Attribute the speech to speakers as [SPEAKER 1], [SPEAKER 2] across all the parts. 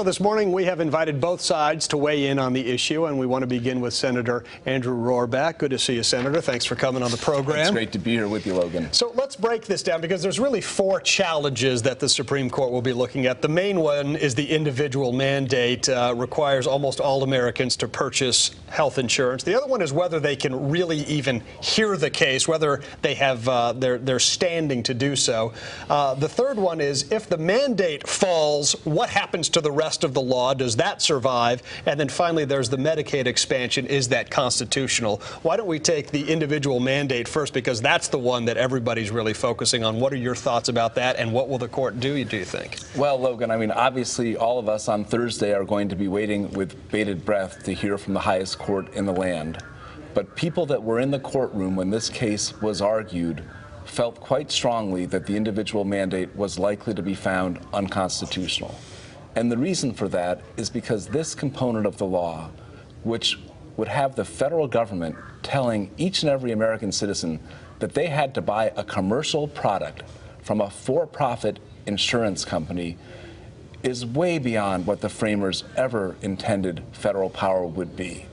[SPEAKER 1] This morning, we have invited both sides to weigh in on the issue, and we want to begin with Senator Andrew Roraback. Good to see you, Senator. Thanks for coming on the program.
[SPEAKER 2] It's great to be here with you, Logan.
[SPEAKER 1] So let's break this down, because there's really four challenges that the Supreme Court will be looking at. The main one is the individual mandate requires almost all Americans to purchase health insurance. The other one is whether they can really even hear the case, whether they have their standing to do so. The third one is if the mandate falls, what happens to the rest of the law? Does that survive? And then finally, there's the Medicaid expansion. Is that constitutional? Why don't we take the individual mandate first, because that's the one that everybody's really focusing on. What are your thoughts about that, and what will the court do you think?
[SPEAKER 2] Well, Logan, I mean, obviously all of us on Thursday are going to be waiting with bated breath to hear from the highest court in the land. But people that were in the courtroom when this case was argued felt quite strongly that the individual mandate was likely to be found unconstitutional. And the reason for that is because this component of the law, which would have the federal government telling each and every American citizen that they had to buy a commercial product from a for-profit insurance company, is way beyond what the framers ever intended federal power would be.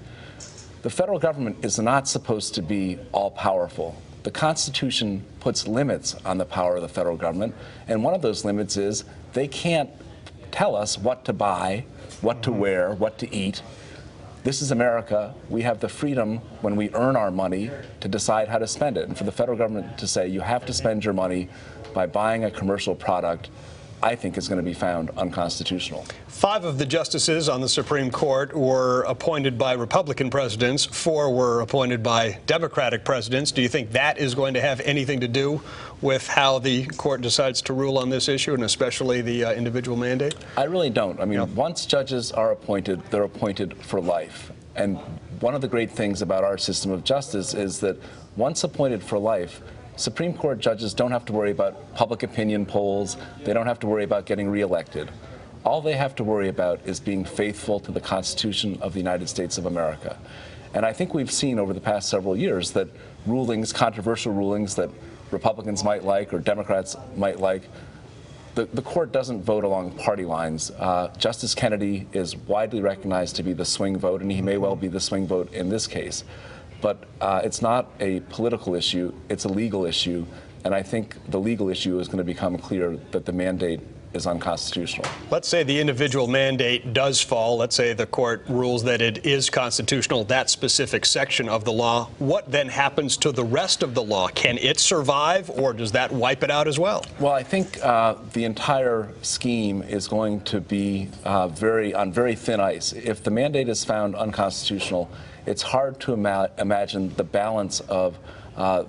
[SPEAKER 2] The federal government is not supposed to be all-powerful. The Constitution puts limits on the power of the federal government, and one of those limits is they can't tell us what to buy, what to wear, what to eat. This is America. We have the freedom when we earn our money to decide how to spend it. And for the federal government to say you have to spend your money by buying a commercial product, I think is going to be found unconstitutional.
[SPEAKER 1] 5 of the justices on the Supreme Court were appointed by Republican presidents. 4 were appointed by Democratic presidents. Do you think that is going to have anything to do with how the court decides to rule on this issue, and especially the individual mandate?
[SPEAKER 2] I really don't. I mean, once judges are appointed, they're appointed for life. And one of the great things about our system of justice is that once appointed for life, Supreme Court judges don't have to worry about public opinion polls. They don't have to worry about getting reelected. All they have to worry about is being faithful to the Constitution of the United States of America. And I think we've seen over the past several years that rulings, controversial rulings that Republicans might like or Democrats might like, the court doesn't vote along party lines. Justice Kennedy is widely recognized to be the swing vote, and he may well be the swing vote in this case. But it's not a political issue, it's a legal issue, and I think the legal issue is going to become clear that the mandate is unconstitutional.
[SPEAKER 1] Let's say the individual mandate does fall. Let's say the court rules that it is constitutional, that specific section of the law. What then happens to the rest of the law? Can it survive, or does that wipe it out as well?
[SPEAKER 2] Well, I think the entire scheme is going to be on very thin ice. If the mandate is found unconstitutional, it's hard to imagine the balance of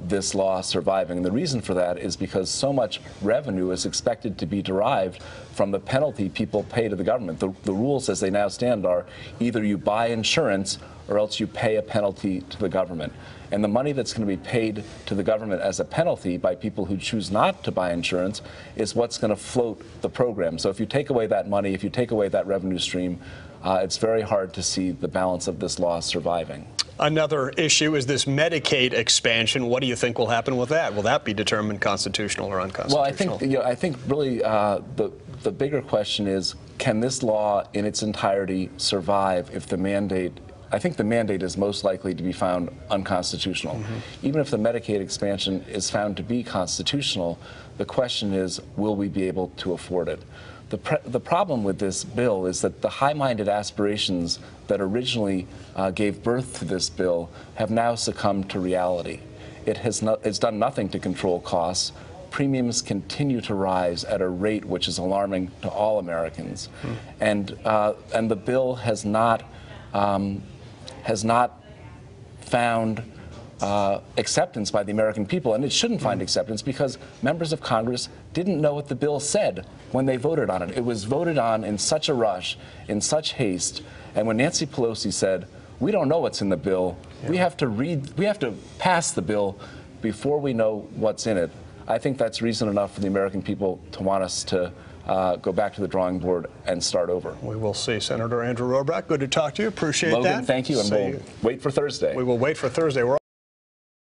[SPEAKER 2] this law surviving. And the reason for that is because so much revenue is expected to be derived from the penalty people pay to the government. The rules as they now stand are either you buy insurance or else you pay a penalty to the government. And the money that's going to be paid to the government as a penalty by people who choose not to buy insurance is what's going to float the program. So if you take away that money, if you take away that revenue stream, it's very hard to see the balance of this law surviving.
[SPEAKER 1] Another issue is this Medicaid expansion. What do you think will happen with that? Will that be determined constitutional or unconstitutional?
[SPEAKER 2] Well, I think really the bigger question is, can this law in its entirety survive if the mandate? I think the mandate is most likely to be found unconstitutional. Even if the Medicaid expansion is found to be constitutional, the question is, will we be able to afford it? The problem with this bill is that the high-minded aspirations that originally gave birth to this bill have now succumbed to reality. It's done nothing to control costs. Premiums continue to rise at a rate which is alarming to all Americans, and the bill has not found acceptance by the American people, and it shouldn't find acceptance because members of Congress didn't know what the bill said when they voted on it. It was voted on in such a rush, in such haste, and when Nancy Pelosi said, "We don't know what's in the bill. We have to pass the bill before we know what's in it," I think that's reason enough for the American people to want us to go back to the drawing board and start over.
[SPEAKER 1] We will see. Senator Andrew Roraback, good to talk to you. Appreciate that.
[SPEAKER 2] Logan, thank you, and we'll wait for Thursday.
[SPEAKER 1] We will wait for Thursday.